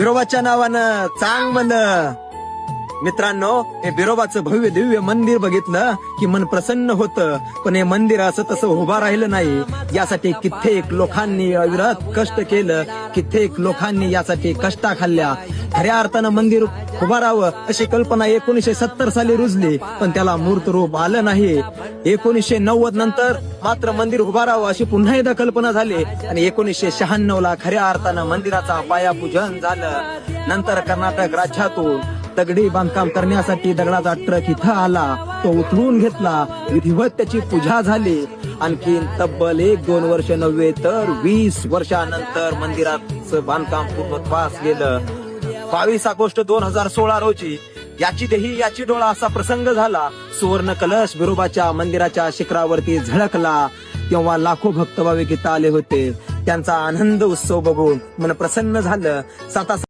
बिरोबाच्या नावानं चांग म्हण. मित्रांनो, हे बिरोबाचं भव्य दिव्य मंदिर बघितलं की मन प्रसन्न होतं. पण हे मंदिर असं तसं उभा राहिलं नाही. यासाठी कित्येक लोकांनी अविरत कष्ट केलं, कित्येक लोकांनी यासाठी कष्टा खाल्ल्या. खऱ्या अर्थानं मंदिर उभा राहावं अशी कल्पना 1970 साली रुजली, पण त्याला मूर्त रूप आलं नाही. 1990 नंतर मात्र मंदिर उभा राहावं अशी पुन्हा एकदा कल्पना झाली आणि 1996 ला खऱ्या अर्थानं मंदिराचा पायापूजन झालं. नंतर कर्नाटक राज्यातून दगडी बांधकाम करण्यासाठी दगडाचा ट्रक इथं आला. तो उचलून घेतला, विधिवत त्याची पूजा झाली. आणखीन तब्बल 1-2 वर्ष नव्हे तर 20 वर्षानंतर मंदिराचं बांधकाम पूर्णत्वास गेलं. 22 ऑगस्ट 2016 रोजी याची देही याची डोळा असा प्रसंग झाला. सुवर्ण कलश बिरोबाच्या मंदिराच्या शिखरावरती झळकला. तेव्हा लाखो भक्त भाविक इथं आले होते. त्यांचा आनंद उत्सव बघून मन प्रसन्न झालं.